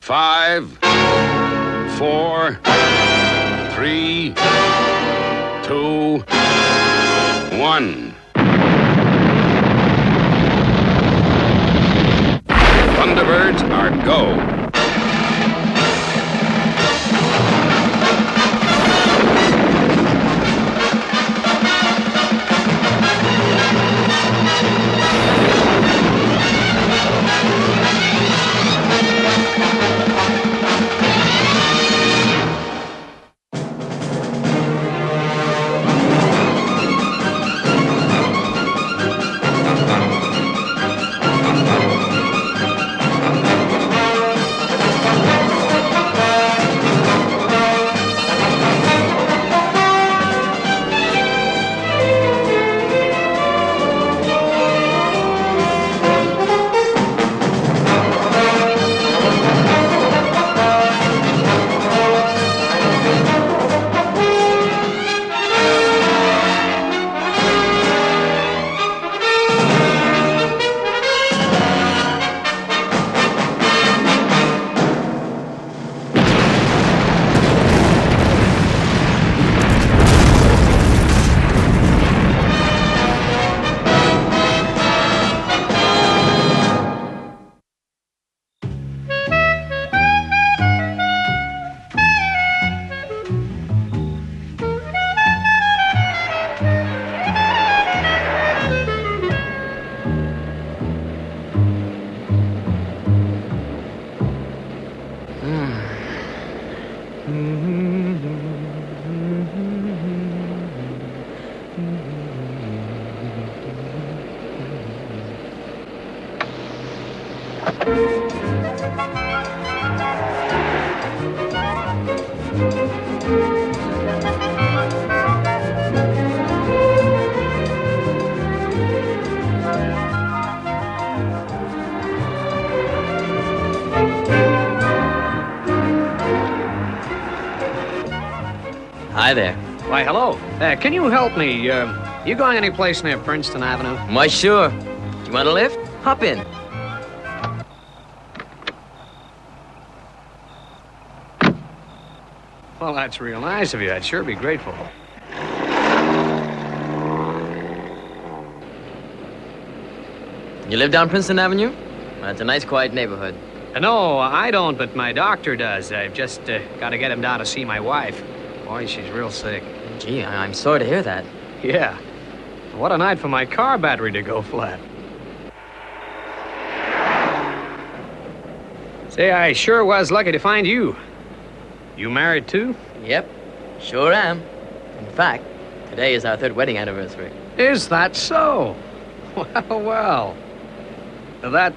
5, 4, 3, 2, 1. Thunderbirds are go. Hi there. Why, hello. Can you help me? You going any place near Princeton Avenue? Why, sure. You want a lift? Hop in. Well, that's real nice of you. I'd sure be grateful. You live down Princeton Avenue? Well, it's a nice, quiet neighborhood. No, I don't, but my doctor does. I've just got to get him down to see my wife. Boy, she's real sick. Gee, I'm sorry to hear that. Yeah. What a night for my car battery to go flat. Say, I sure was lucky to find you. You married, too? Yep, sure am. In fact, today is our 3rd wedding anniversary. Is that so? Well, well. That,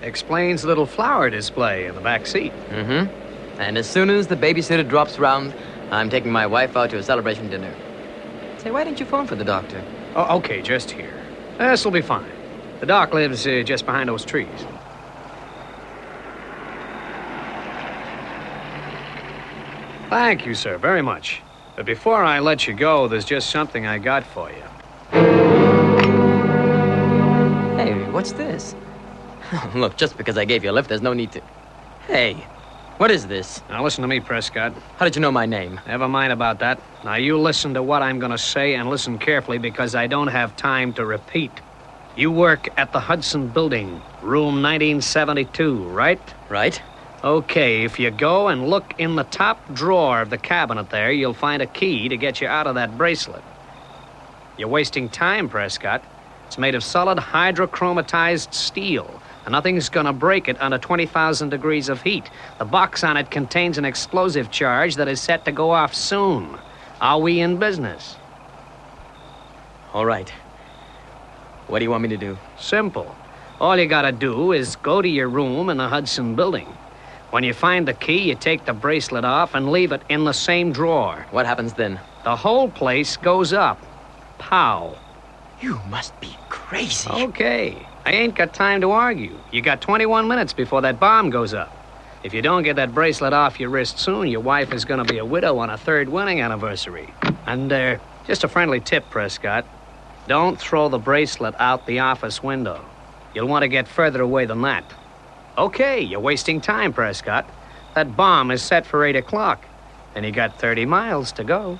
explains the little flower display in the back seat. Mm-hmm. And as soon as the babysitter drops round, I'm taking my wife out to a celebration dinner. Say, why didn't you phone for the doctor? Oh, okay, just here. This'll be fine. The doc lives just behind those trees. Thank you, sir, very much. But before I let you go, there's just something I got for you. Hey, what's this? Look, just because I gave you a lift, there's no need to... Hey, what is this? Now, listen to me, Prescott. How did you know my name? Never mind about that. Now, you listen to what I'm going to say and listen carefully because I don't have time to repeat. You work at the Hudson Building, room 1972, right? Right. Okay, if you go and look in the top drawer of the cabinet there, you'll find a key to get you out of that bracelet. You're wasting time, Prescott. It's made of solid hydrochromatized steel, and nothing's gonna break it under 20,000 degrees of heat. The box on it contains an explosive charge that is set to go off soon. Are we in business? All right. What do you want me to do? Simple. All you gotta do is go to your room in the Hudson Building. When you find the key, you take the bracelet off and leave it in the same drawer. What happens then? The whole place goes up. Pow. You must be crazy. Okay. I ain't got time to argue. You got 21 minutes before that bomb goes up. If you don't get that bracelet off your wrist soon, your wife is going to be a widow on a 3rd wedding anniversary. And, just a friendly tip, Prescott. Don't throw the bracelet out the office window. You'll want to get further away than that. Okay, you're wasting time, Prescott. That bomb is set for 8 o'clock, and you got 30 miles to go.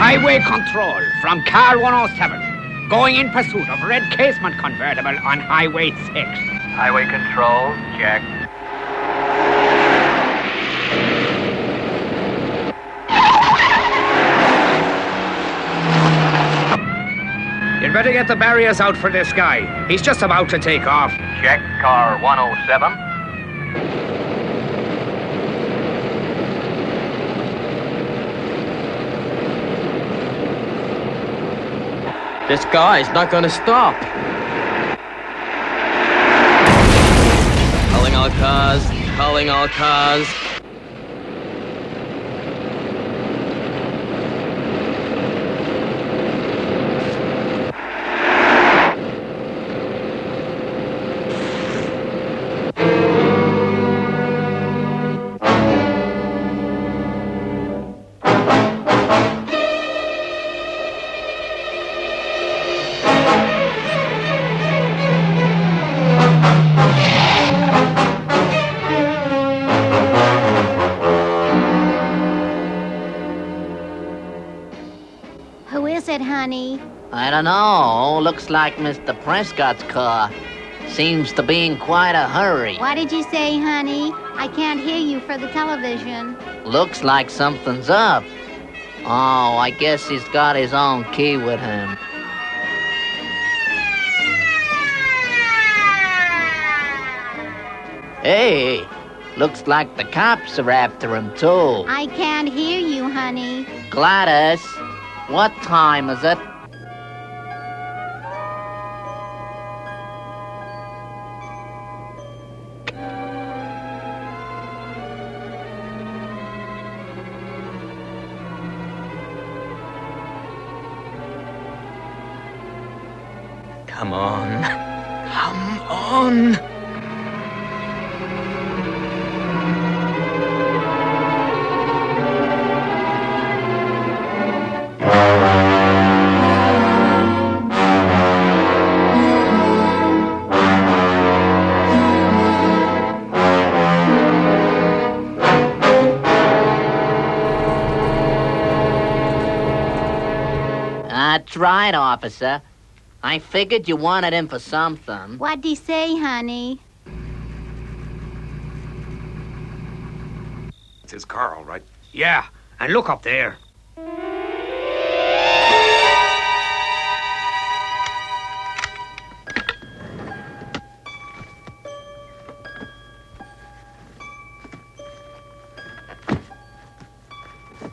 Highway control from car 107. Going in pursuit of red casement convertible on Highway 6. Highway control, check. You'd better get the barriers out for this guy. He's just about to take off. Check car 107. This guy's not gonna stop. Calling all cars, calling all cars. Who is it, honey? I don't know. Looks like Mr. Prescott's car. Seems to be in quite a hurry. What did you say, honey? I can't hear you for the television. Looks like something's up. Oh, I guess he's got his own key with him. Hey, looks like the cops are after him, too. I can't hear you, honey. Gladys, what time is it? Come on. Come on. That's right, officer. I figured you wanted him for something. What'd he say, honey? It's his car, all right. Yeah, and look up there.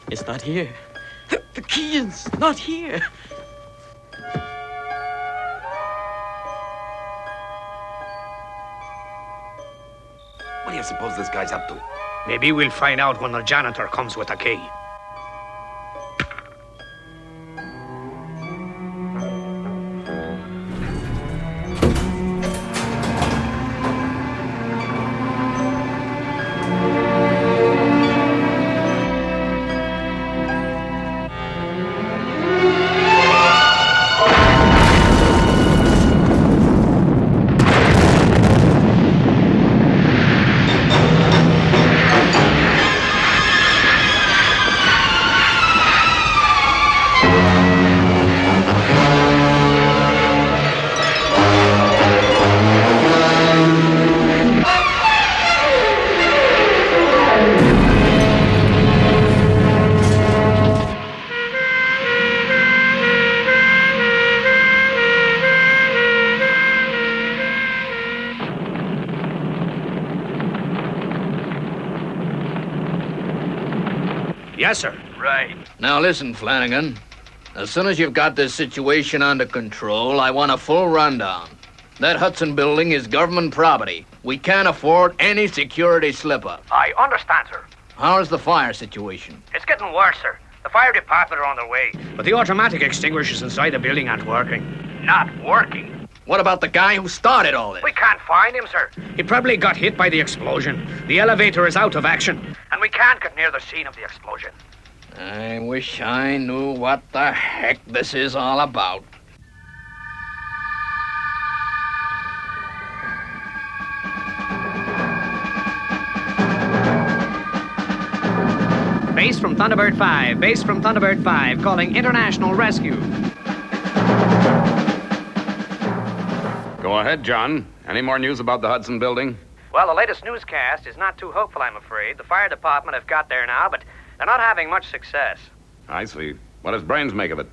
It's not here. The key is not here. What do you suppose this guy's up to? Maybe we'll find out when the janitor comes with the key. Yes, sir. Right. Now listen, Flanagan. As soon as you've got this situation under control, I want a full rundown. That Hudson building is government property. We can't afford any security slip-up. I understand, sir. How's the fire situation? It's getting worse, sir. The fire department are on their way. But the automatic extinguishers inside the building aren't working. Not working. What about the guy who started all this? We can't find him, sir. He probably got hit by the explosion. The elevator is out of action. And we can't get near the scene of the explosion. I wish I knew what the heck this is all about. Base from Thunderbird 5. Base from Thunderbird 5. Calling International Rescue. Go ahead, John. Any more news about the Hudson building? Well, the latest newscast is not too hopeful, I'm afraid. The fire department have got there now, but they're not having much success. I see. What does Brains make of it?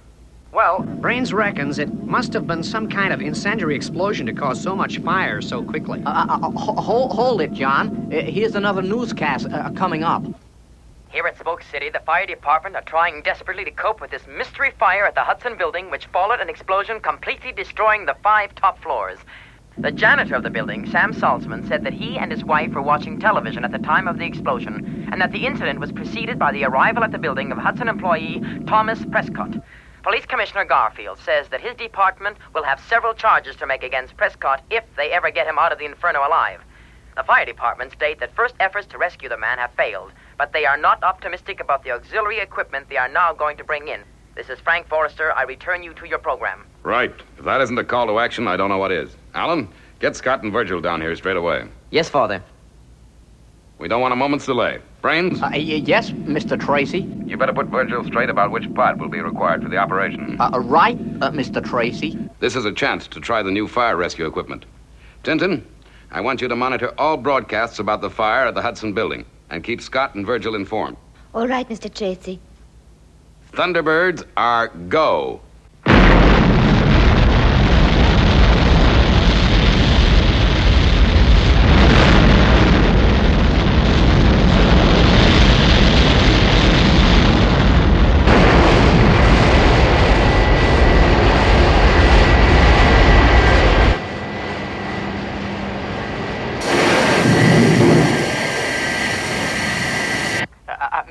Well, Brains reckons it must have been some kind of incendiary explosion to cause so much fire so quickly. Hold it, John. Here's another newscast coming up. Here at Spoke City, the fire department are trying desperately to cope with this mystery fire at the Hudson building, which followed an explosion completely destroying the 5 top floors. The janitor of the building, Sam Salzman, said that he and his wife were watching television at the time of the explosion, and that the incident was preceded by the arrival at the building of Hudson employee Thomas Prescott. Police Commissioner Garfield says that his department will have several charges to make against Prescott if they ever get him out of the inferno alive. The fire department state that first efforts to rescue the man have failed, but they are not optimistic about the auxiliary equipment they are now going to bring in. This is Frank Forrester. I return you to your program. Right. If that isn't a call to action, I don't know what is. Alan, get Scott and Virgil down here straight away. Yes, Father. We don't want a moment's delay. Brains? Yes, Mr. Tracy. You better put Virgil straight about which part will be required for the operation. Right, Mr. Tracy. This is a chance to try the new fire rescue equipment. Tintin, I want you to monitor all broadcasts about the fire at the Hudson building and keep Scott and Virgil informed. All right, Mr. Tracy. Thunderbirds are go.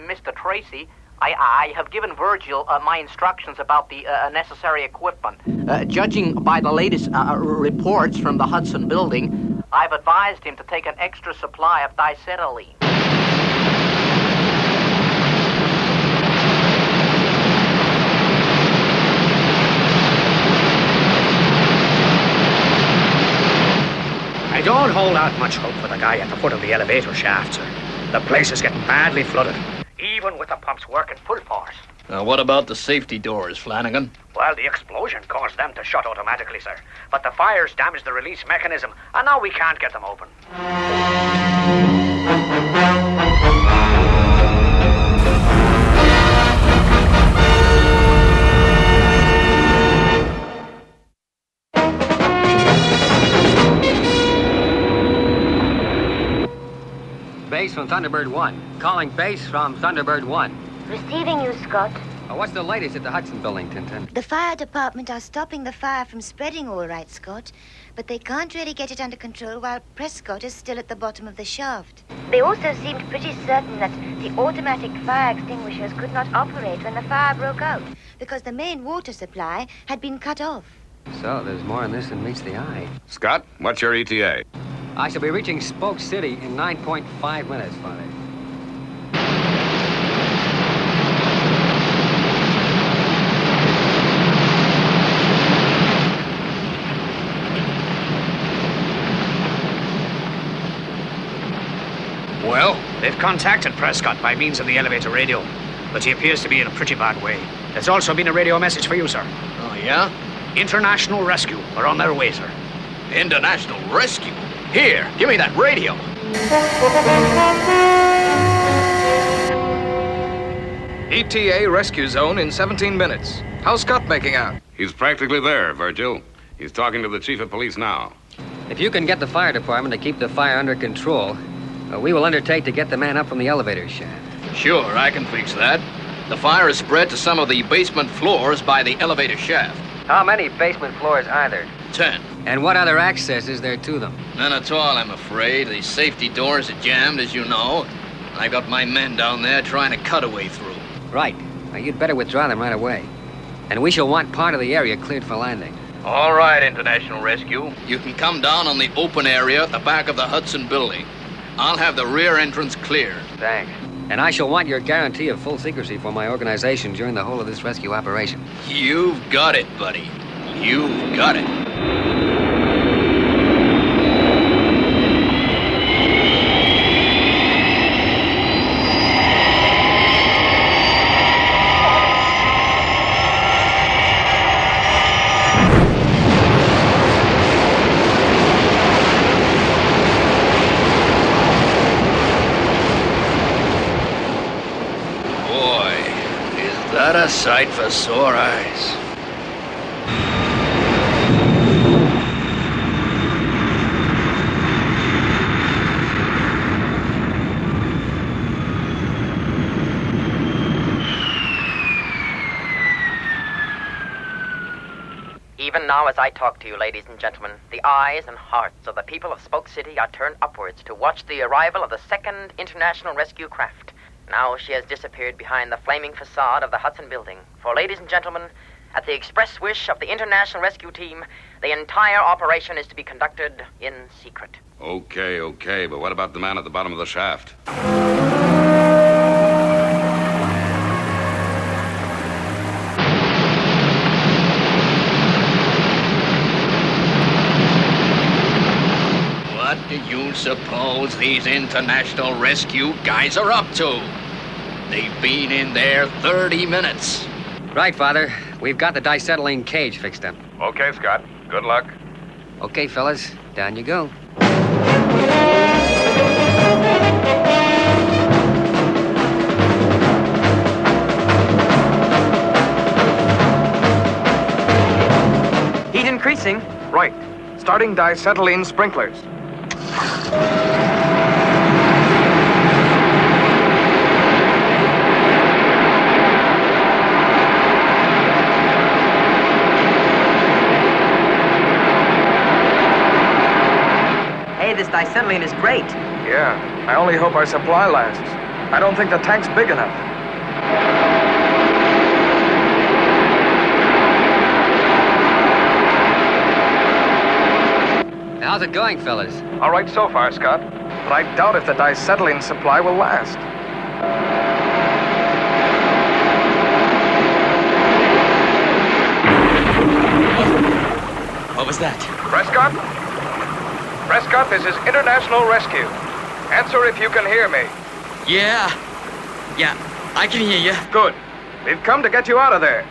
Mr. Tracy, I have given Virgil my instructions about the necessary equipment. Judging by the latest reports from the Hudson building, I've advised him to take an extra supply of diacetylene. I don't hold out much hope for the guy at the foot of the elevator shaft, sir. The place is getting badly flooded. Even with the pumps working full force. What about the safety doors, Flanagan? Well, the explosion caused them to shut automatically, sir. But the fires damaged the release mechanism, and now we can't get them open. Base from Thunderbird 1. Calling base from Thunderbird 1. Receiving you, Scott. What's the latest at the Hudson building, Tintin? The fire department are stopping the fire from spreading all right, Scott. But they can't really get it under control while Prescott is still at the bottom of the shaft. They also seemed pretty certain that the automatic fire extinguishers could not operate when the fire broke out, because the main water supply had been cut off. So there's more in this than meets the eye. Scott, what's your ETA? I shall be reaching Spoke City in 9.5 minutes, Father. Well, they've contacted Prescott by means of the elevator radio, but he appears to be in a pretty bad way. There's also been a radio message for you, sir. Oh, yeah? International Rescue are on their way, sir. International Rescue? Here, give me that radio. ETA rescue zone in 17 minutes. How's Scott making out? He's practically there, Virgil. He's talking to the chief of police now. If you can get the fire department to keep the fire under control, we will undertake to get the man up from the elevator shaft. Sure, I can fix that. The fire is spread to some of the basement floors by the elevator shaft. How many basement floors are there? 10. And what other access is there to them? None at all, I'm afraid. The safety doors are jammed, as you know. I got my men down there trying to cut a way through. Right. Now, you'd better withdraw them right away. And we shall want part of the area cleared for landing. All right, International Rescue. You can come down on the open area at the back of the Hudson building. I'll have the rear entrance cleared. Thanks. And I shall want your guarantee of full secrecy for my organization during the whole of this rescue operation. You've got it, buddy. You've got it. What a sight for sore eyes. Even now as I talk to you, ladies and gentlemen, the eyes and hearts of the people of Spoke City are turned upwards to watch the arrival of the second International Rescue Craft. Now she has disappeared behind the flaming facade of the Hudson building. For, ladies and gentlemen, at the express wish of the International Rescue Team, the entire operation is to be conducted in secret. Okay, but what about the man at the bottom of the shaft? What do you suppose these International Rescue guys are up to? They've been in there 30 minutes. Right, Father. We've got the diacetylene cage fixed up. Okay, Scott. Good luck. Okay, fellas. Down you go. Heat increasing. Right. Starting diacetylene sprinklers. Hey, this diacetylene is great. Yeah, I only hope our supply lasts. I don't think the tank's big enough. How's it going, fellas? All right so far, Scott. But I doubt if the diacetylene supply will last. What was that? Prescott? Prescott, this is International Rescue. Answer if you can hear me. Yeah, I can hear you. Good. We've come to get you out of there.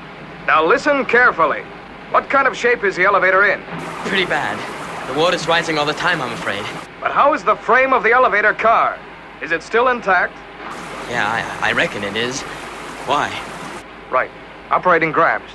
Now listen carefully. What kind of shape is the elevator in? Pretty bad. The water's rising all the time, I'm afraid. But how is the frame of the elevator car? Is it still intact? Yeah, I reckon it is. Why? Right. Operating grabs.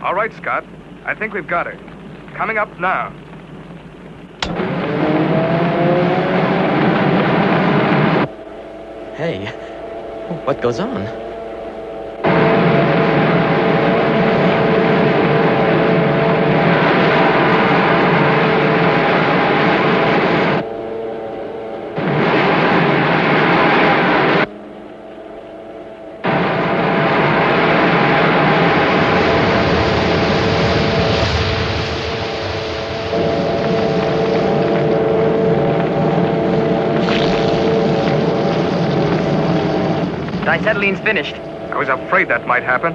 All right, Scott. I think we've got her. Coming up now. Hey, what goes on? Diacetylene's finished. I was afraid that might happen.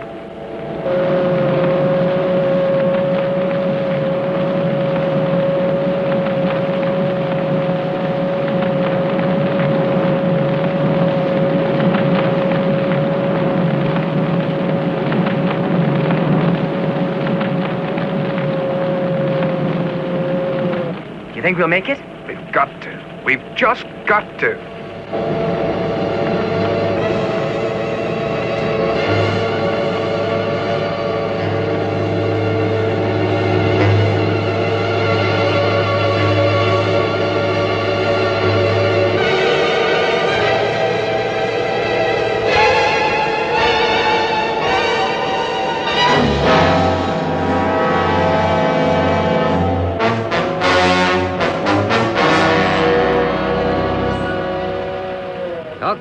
You think we'll make it? We've got to. We've just got to.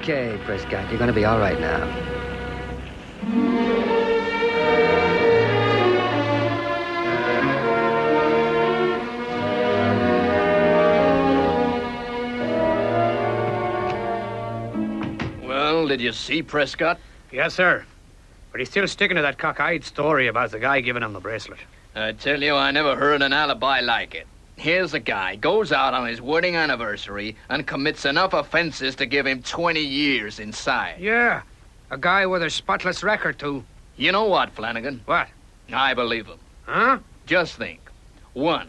Okay, Prescott, you're going to be all right now. Well, did you see Prescott? Yes, sir. But he's still sticking to that cockeyed story about the guy giving him the bracelet. I tell you, I never heard an alibi like it. Here's a guy, goes out on his wedding anniversary and commits enough offenses to give him 20 years inside. Yeah, a guy with a spotless record, too. You know what, Flanagan? What? I believe him. Huh? Just think. 1,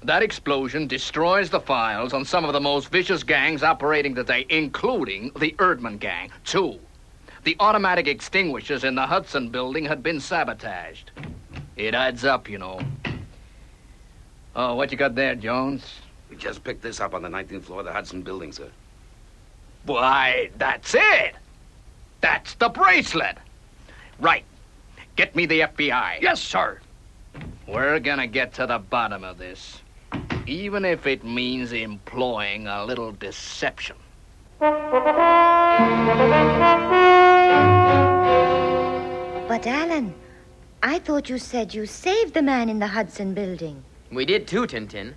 that explosion destroys the files on some of the most vicious gangs operating today, including the Erdman gang. 2, the automatic extinguishers in the Hudson building had been sabotaged. It adds up, you know. Oh, what you got there, Jones? We just picked this up on the 19th floor of the Hudson building, sir. Why, that's it. That's the bracelet. Right. Get me the FBI. Yes, sir. We're gonna get to the bottom of this, even if it means employing a little deception. But, Alan, I thought you said you saved the man in the Hudson building. We did too, Tintin.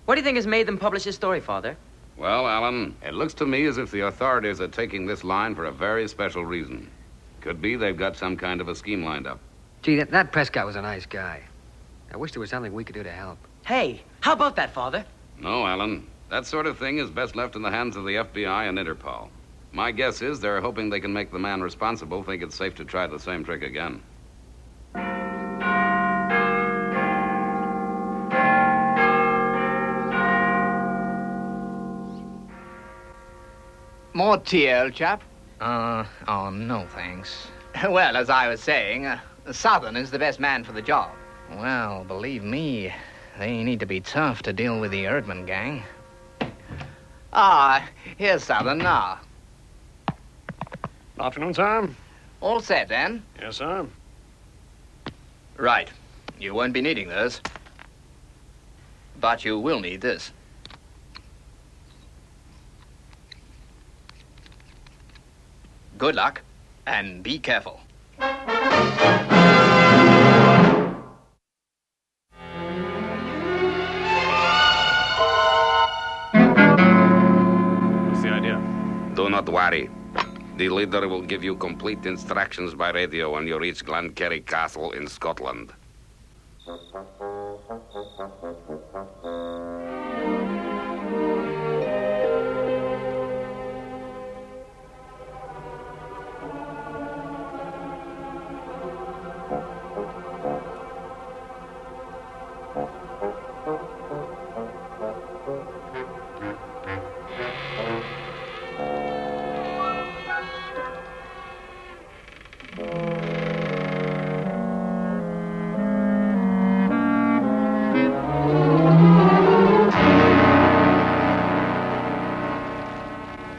What do you think has made them publish this story, Father? Well, Alan, it looks to me as if the authorities are taking this line for a very special reason. Could be they've got some kind of a scheme lined up. Gee, that Prescott was a nice guy. I wish there was something we could do to help. Hey, how about that, Father? No, Alan. That sort of thing is best left in the hands of the FBI and Interpol. My guess is they're hoping they can make the man responsible think it's safe to try the same trick again. More tea, old chap? Oh, no, thanks. Well, as I was saying, Southern is the best man for the job. Well, believe me, they need to be tough to deal with the Erdman gang. Here's Southern now. Afternoon, sir. All set, then? Yes, sir. Right. You won't be needing this. But you will need this. Good luck, and be careful. What's the idea? Do not worry. The leader will give you complete instructions by radio when you reach Glenkerry Castle in Scotland.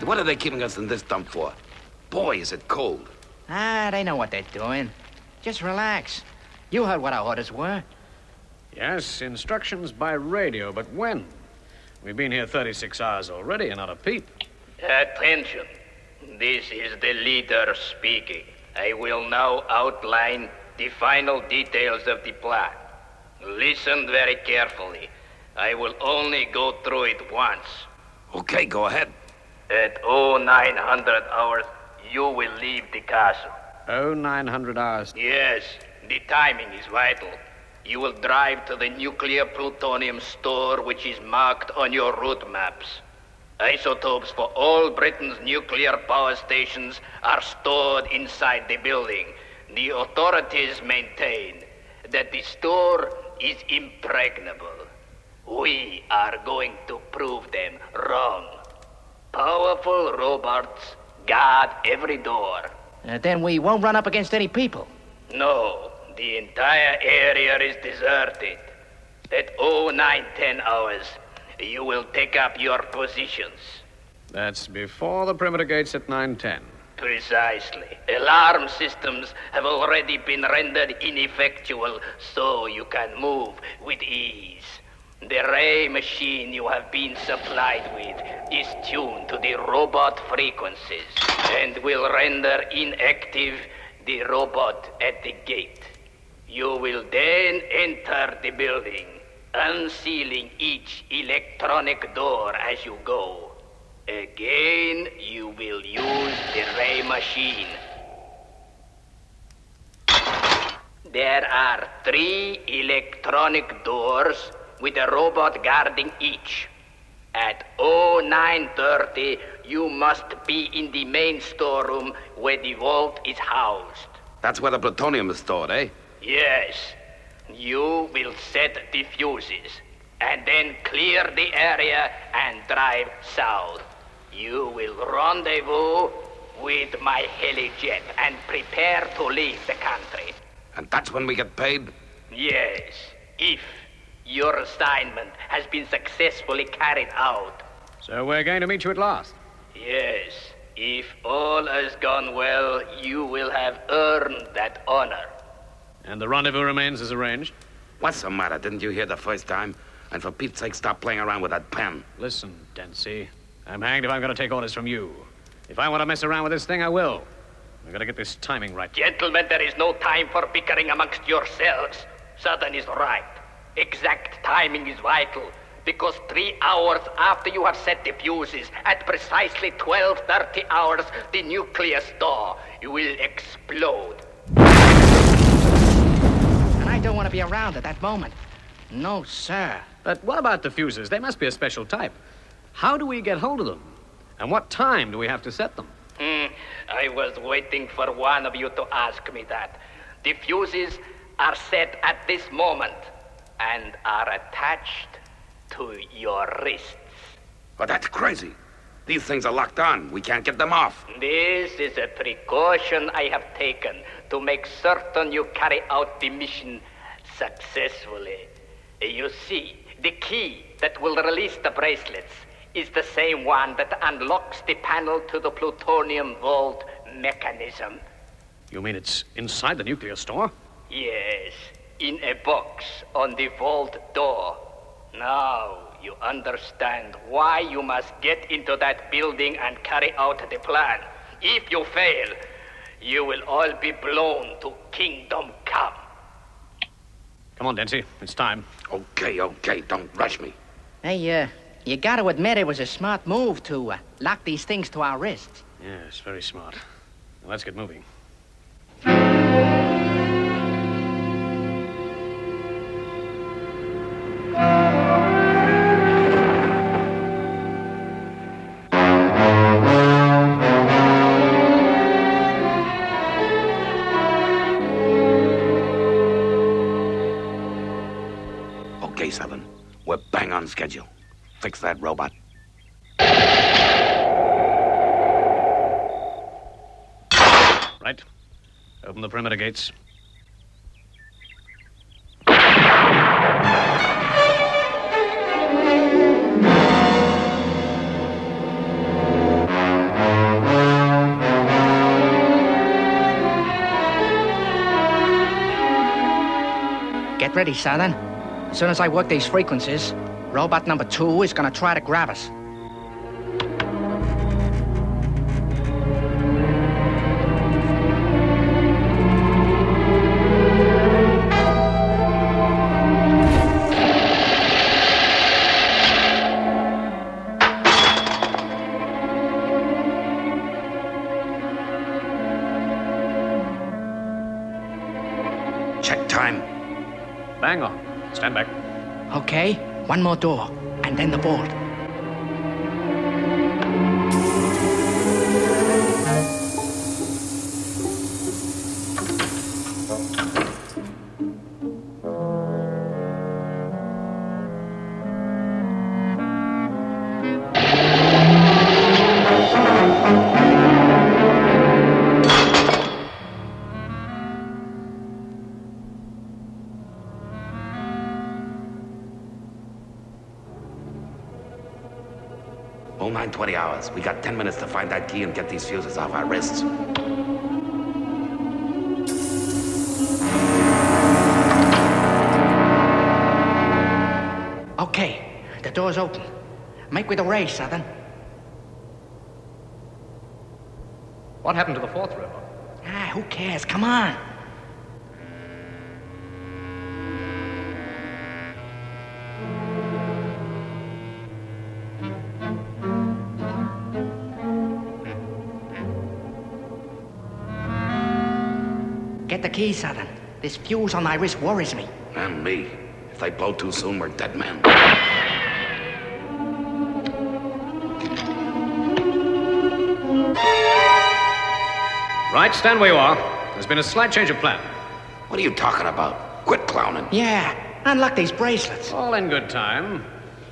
What are they keeping us in this dump for? Boy, is it cold. They know what they're doing. Just relax. You heard what our orders were. Yes, instructions by radio, but when? We've been here 36 hours already and not a peep. Attention. This is the leader speaking. I will now outline the final details of the plan. Listen very carefully. I will only go through it once. Okay, go ahead. At 0900 hours, you will leave the castle. 0900 hours. Yes, the timing is vital. You will drive to the nuclear plutonium store, which is marked on your route maps. Isotopes for all Britain's nuclear power stations are stored inside the building. The authorities maintain that the store is impregnable. We are going to prove them wrong. Powerful robots guard every door. Then we won't run up against any people. No, the entire area is deserted. At 0910 hours, you will take up your positions. That's before the perimeter gates at 9:10. Precisely. Alarm systems have already been rendered ineffectual, so you can move with ease. The ray machine you have been supplied with is tuned to the robot frequencies and will render inactive the robot at the gate. You will then enter the building, unsealing each electronic door as you go. Again, you will use the ray machine. There are 3 electronic doors with a robot guarding each. At 0930, you must be in the main storeroom where the vault is housed. That's where the plutonium is stored, eh? Yes. You will set the fuses, and then clear the area and drive south. You will rendezvous with my helijet and prepare to leave the country. And that's when we get paid? Yes, if your assignment has been successfully carried out. So we're going to meet you at last? Yes. If all has gone well, you will have earned that honor. And the rendezvous remains as arranged? What's the matter? Didn't you hear the first time? And for Pete's sake, stop playing around with that pen. Listen, Dempsey. I'm hanged if I'm going to take orders from you. If I want to mess around with this thing, I will. I've got to get this timing right. Gentlemen, there is no time for bickering amongst yourselves. Sutton is right. Exact timing is vital. Because 3 hours after you have set the fuses, at precisely 12:30 hours, the nuclear store will explode. And I don't want to be around at that moment. No, sir. But what about the fuses? They must be a special type. How do we get hold of them? And what time do we have to set them? I was waiting for one of you to ask me that. The fuses are set at this moment and are attached to your wrists. Oh, that's crazy. These things are locked on. We can't get them off. This is a precaution I have taken to make certain you carry out the mission successfully. You see, the key that will release the bracelets is the same one that unlocks the panel to the plutonium vault mechanism. You mean it's inside the nuclear store? Yes, in a box on the vault door. Now you understand why you must get into that building and carry out the plan. If you fail, you will all be blown to Kingdom Come. Come on, Dempsey. It's time. Okay. Don't rush me. Hey, you got to admit it was a smart move to lock these things to our wrists. Yes, very smart. Now, let's get moving. Okay, Southern. We're bang on schedule. Fix that robot. Right. Open the perimeter gates. Get ready, Southern. As soon as I work these frequencies, robot number 2 is gonna try to grab us. Check time. Bang on. Stand back. Okay, one more door, and then the vault. Oh, 9:20 hours. We got 10 minutes to find that key and get these fuses off our wrists. The door's open. Make with the race, Southern. What happened to the fourth river? Ah, who cares? Come on. Get the key, Southern. This fuse on my wrist worries me. And me. If they blow too soon, we're dead men. Right, stand where you are. There's been a slight change of plan. What are you talking about? Quit clowning. Yeah, unlock these bracelets. All in good time.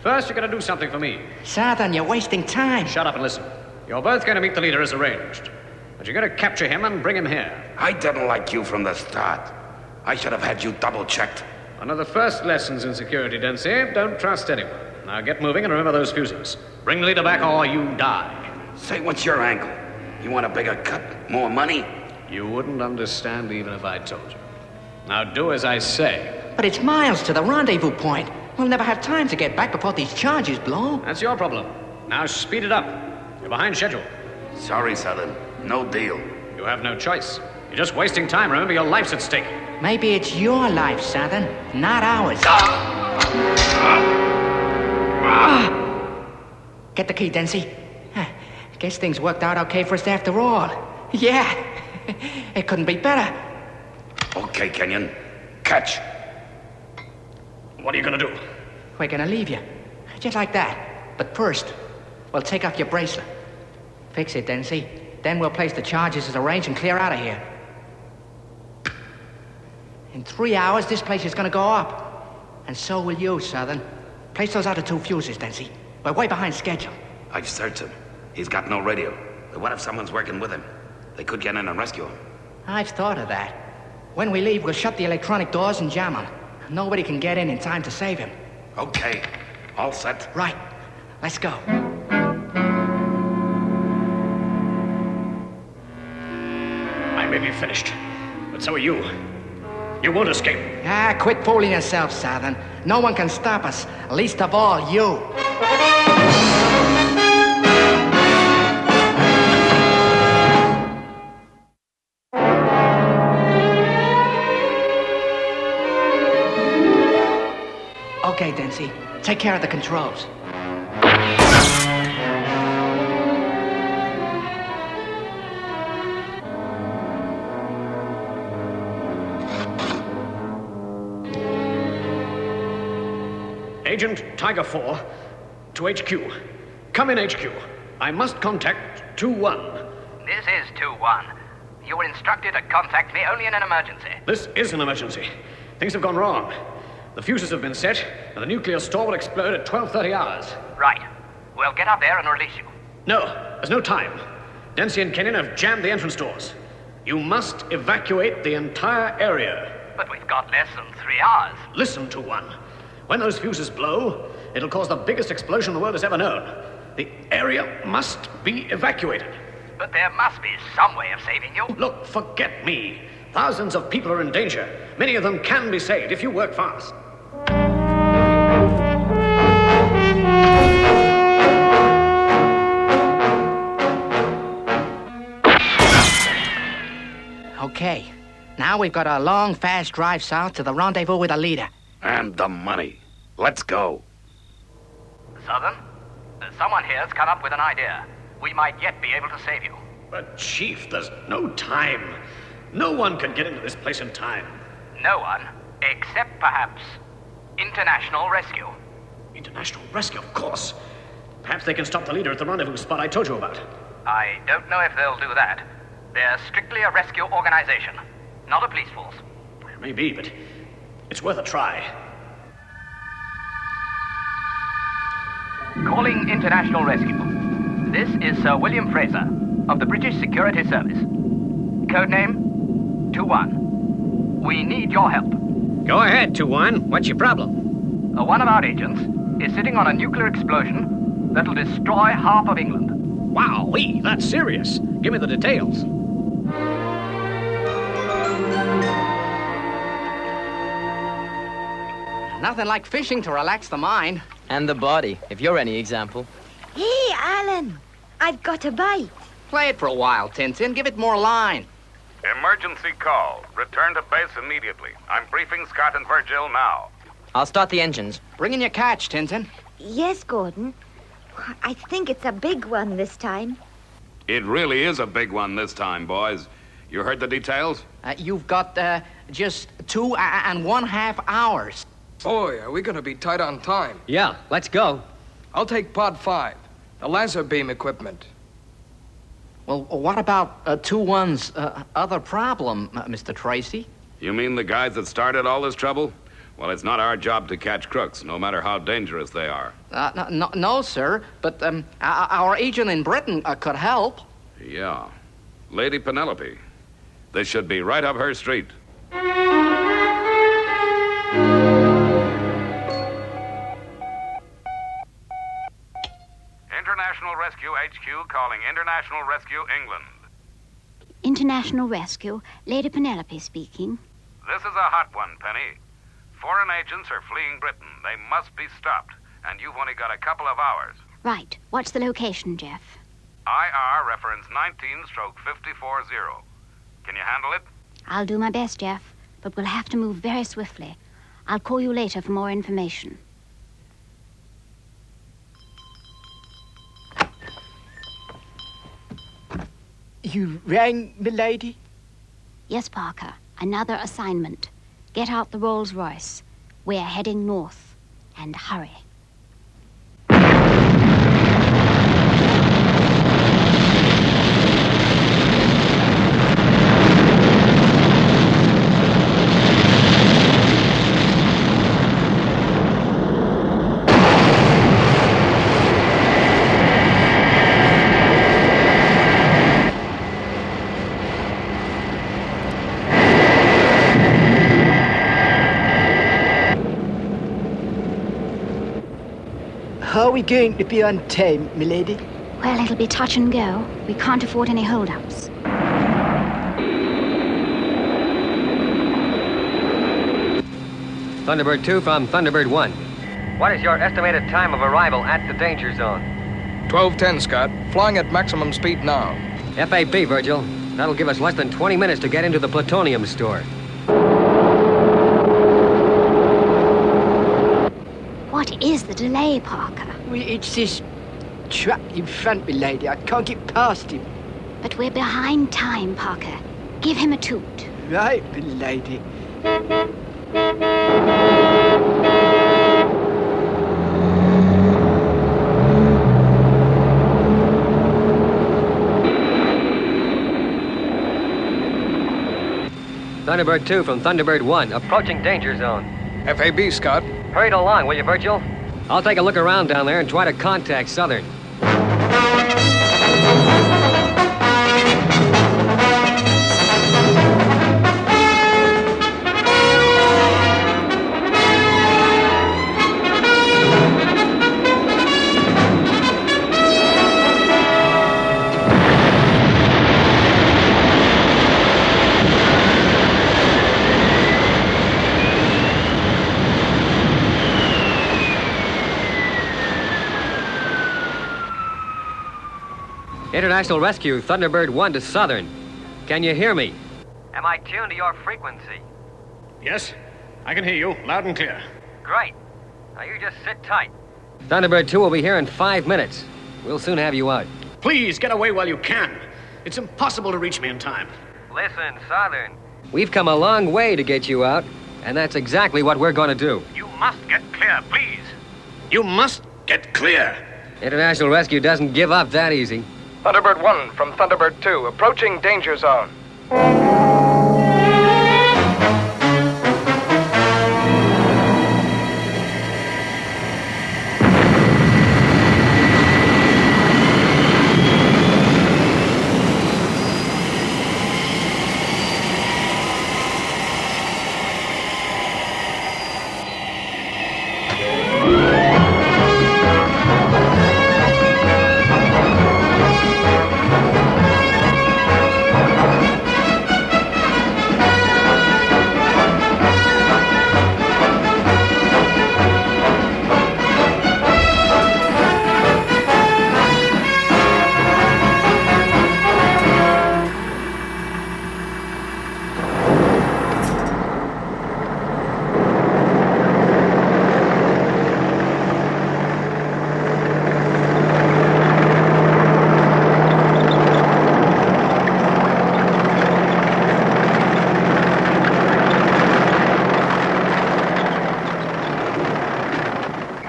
First, you gotta do something for me. Southern, you're wasting time. Shut up and listen. You're both gonna meet the leader as arranged. But you gotta capture him and bring him here. I didn't like you from the start. I should have had you double-checked. One of the first lessons in security, Dempsey. Don't trust anyone. Now get moving and remember those fuses. Bring the leader back or you die. Say, what's your angle? You want a bigger cut? More money? You wouldn't understand even if I told you. Now do as I say. But it's miles to the rendezvous point. We'll never have time to get back before these charges blow. That's your problem. Now speed it up. You're behind schedule. Sorry, Southern. No deal. You have no choice. You're just wasting time. Remember, your life's at stake. Maybe it's your life, Southern, not ours. Get the key, Dempsey. Guess things worked out okay for us after all. Yeah, it couldn't be better. Okay, Kenyon. Catch. What are you gonna do? We're gonna leave you. Just like that. But first, we'll take off your bracelet. Fix it, Dempsey. Then we'll place the charges as arranged and clear out of here. In 3 hours, this place is gonna go up. And so will you, Southern. Place those other 2 fuses, Dempsey. We're way behind schedule. I've searched him. He's got no radio. But what if someone's working with him? They could get in and rescue him. I've thought of that. When we leave, we'll shut the electronic doors and jam them. Nobody can get in time to save him. Okay. All set. Right. Let's go. I may be finished, but so are you. You won't escape. Ah, quit fooling yourself, Southern. No one can stop us, least of all you. Okay, Dempsey. Take care of the controls. Agent Tiger 4 to HQ. Come in, HQ. I must contact 2-1. This is 2-1. You were instructed to contact me only in an emergency. This is an emergency. Things have gone wrong. The fuses have been set, and the nuclear store will explode at 12:30 hours. Right. We'll get up there and release you. No, there's no time. Dempsey and Kenyon have jammed the entrance doors. You must evacuate the entire area. But we've got less than 3 hours. Listen to one. When those fuses blow, it'll cause the biggest explosion the world has ever known. The area must be evacuated. But there must be some way of saving you. Look, forget me. Thousands of people are in danger. Many of them can be saved if you work fast. Okay. Now we've got a long, fast drive south to the rendezvous with the leader. And the money. Let's go. Southern, someone here's come up with an idea. We might yet be able to save you. But, Chief, there's no time. No one can get into this place in time. No one, except perhaps International Rescue. International Rescue, of course. Perhaps they can stop the leader at the rendezvous spot I told you about. I don't know if they'll do that. They're strictly a rescue organization, not a police force. It may be, but it's worth a try. Calling International Rescue. This is Sir William Fraser of the British Security Service. Codename 2-1. We need your help. Go ahead, 2-1. What's your problem? One of our agents is sitting on a nuclear explosion that'll destroy half of England. Wowee, that's serious. Give me the details. Nothing like fishing to relax the mind. And the body, if you're any example. Hey, Alan, I've got a bite. Play it for a while, Tintin. Give it more line. Emergency call. Return to base immediately. I'm briefing Scott and Virgil now. I'll start the engines. Bring in your catch, Tintin. Yes, Gordon. I think it's a big one this time. It really is a big one this time, boys. You heard the details? You've got just 2.5 hours. Boy, are we going to be tight on time. Yeah, let's go. I'll take Pod 5, the laser beam equipment. Well, what about 2-1's other problem, Mr. Tracy? You mean the guys that started all this trouble? Well, it's not our job to catch crooks, no matter how dangerous they are. No, sir, but our agent in Britain could help. Yeah. Lady Penelope. This should be right up her street. International Rescue HQ calling International Rescue England. International Rescue, Lady Penelope speaking. This is a hot one, Penny. Foreign agents are fleeing Britain. They must be stopped, and you've only got a couple of hours. Right. What's the location, Jeff? IR reference 19/540. Can you handle it? I'll do my best, Jeff, but we'll have to move very swiftly. I'll call you later for more information. You rang, milady? Yes, Parker. Another assignment. Get out the Rolls-Royce. We're heading north. And hurry. How are we going to be on time, milady? Well, it'll be touch and go. We can't afford any hold-ups. Thunderbird 2 from Thunderbird 1. What is your estimated time of arrival at the danger zone? 12:10, Scott. Flying at maximum speed now. FAB, Virgil. That'll give us less than 20 minutes to get into the plutonium store. What is the delay, Parker? It's this truck in front, milady. I can't get past him. But we're behind time, Parker. Give him a toot. Right, milady. Thunderbird 2 from Thunderbird 1. Approaching danger zone. FAB, Scott. Hurry it along, will you, Virgil? I'll take a look around down there and try to contact Southern. International Rescue, Thunderbird 1 to Southern. Can you hear me? Am I tuned to your frequency? Yes, I can hear you, loud and clear. Great. Now you just sit tight. Thunderbird 2 will be here in 5 minutes. We'll soon have you out. Please get away while you can. It's impossible to reach me in time. Listen, Southern. We've come a long way to get you out, and that's exactly what we're going to do. You must get clear, please. You must get clear. International Rescue doesn't give up that easy. Thunderbird 1 from Thunderbird 2, approaching danger zone.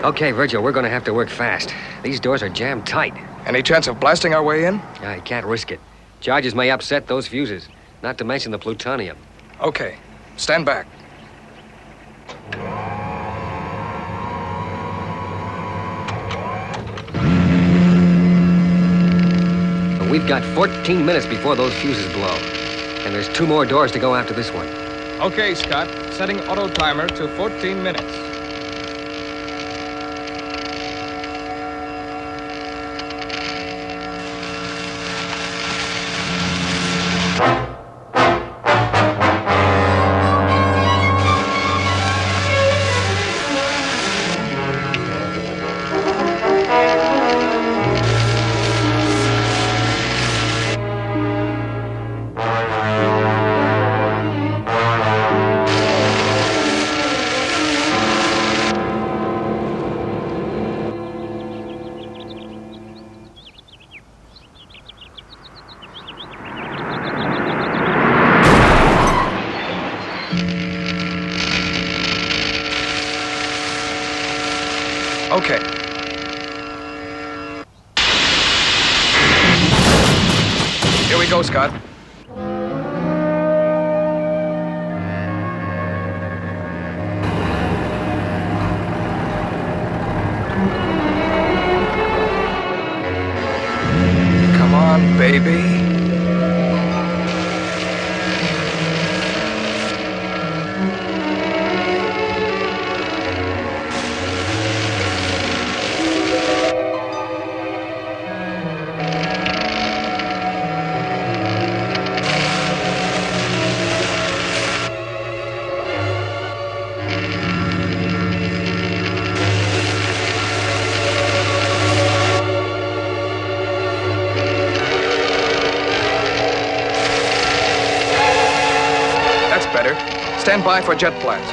Okay, Virgil, we're gonna have to work fast. These doors are jammed tight. Any chance of blasting our way in? I can't risk it. Charges may upset those fuses, not to mention the plutonium. Okay. Stand back. But we've got 14 minutes before those fuses blow. And there's 2 more doors to go after this one. Okay, Scott. Setting auto timer to 14 minutes. Okay. Here we go, Scott. Come on, baby. Better. Stand by for jet blast.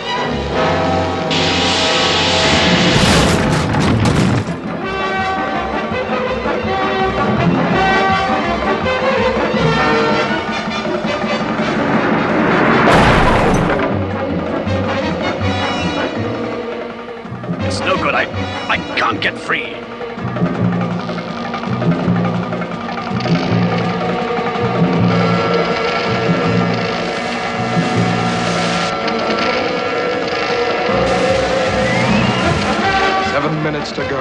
It's no good. I can't get free. Minutes to go.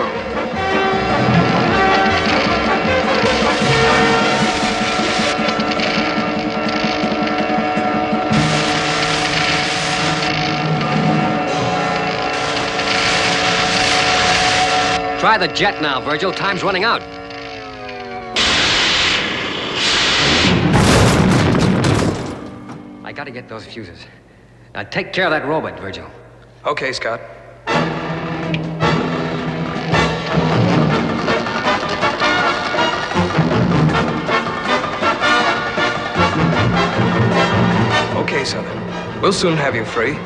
Try the jet now, Virgil. Time's running out. I gotta get those fuses. Now take care of that robot, Virgil. Okay, Scott. Okay, Southern. We'll soon have you free.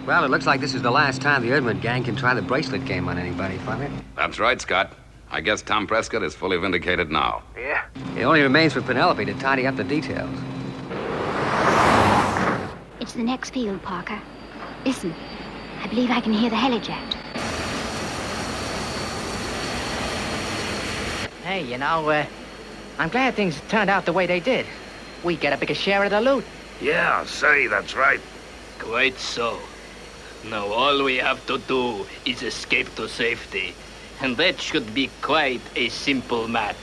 Well, it looks like this is the last time the Erdman gang can try the bracelet game on anybody, Father. That's right, Scott. I guess Tom Prescott is fully vindicated now. Yeah. It only remains for Penelope to tidy up the details. It's the next field, Parker. Listen, I believe I can hear the helijet. Hey, you know, I'm glad things turned out the way they did. We get a bigger share of the loot. Yeah, say, that's right. Quite so. Now all we have to do is escape to safety. And that should be quite a simple matter.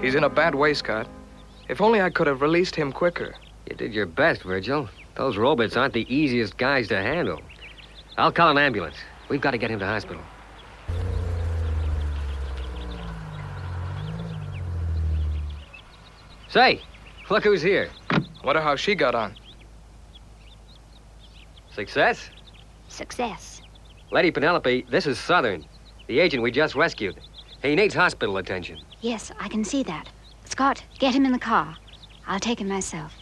He's in a bad way, Scott. If only I could have released him quicker. You did your best, Virgil. Those robots aren't the easiest guys to handle. I'll call an ambulance. We've got to get him to hospital. Say, look who's here. Wonder how she got on. Success? Success. Lady Penelope, this is Southern, the agent we just rescued. He needs hospital attention. Yes, I can see that. Scott, get him in the car. I'll take him myself.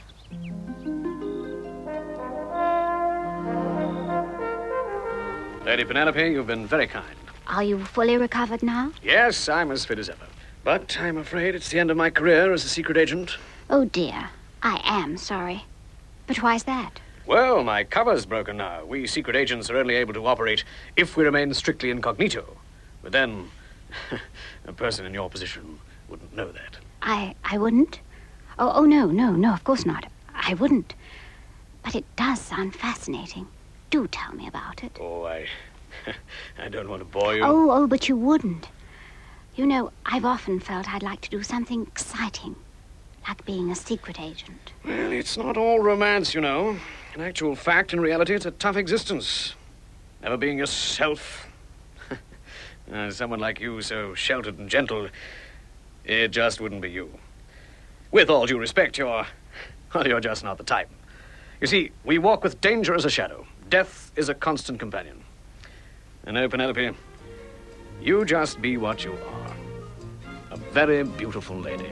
Lady Penelope, you've been very kind. Are you fully recovered now? Yes, I'm as fit as ever. But I'm afraid it's the end of my career as a secret agent. Oh, dear. I am sorry. But why's that? Well, my cover's broken now. We secret agents are only able to operate if we remain strictly incognito. But then, a person in your position wouldn't know that. I wouldn't? Oh, no, of course not. I wouldn't. But it does sound fascinating. Do tell me about it. Oh, I don't want to bore you. Oh, but you wouldn't. You know, I've often felt I'd like to do something exciting, like being a secret agent. Well, it's not all romance, you know. In actual fact, in reality, it's a tough existence. Never being yourself. Someone like you, so sheltered and gentle, it just wouldn't be you. With all due respect, you're just not the type. You see, we walk with danger as a shadow. Death is a constant companion. And no, Penelope, you just be what you are. A very beautiful lady.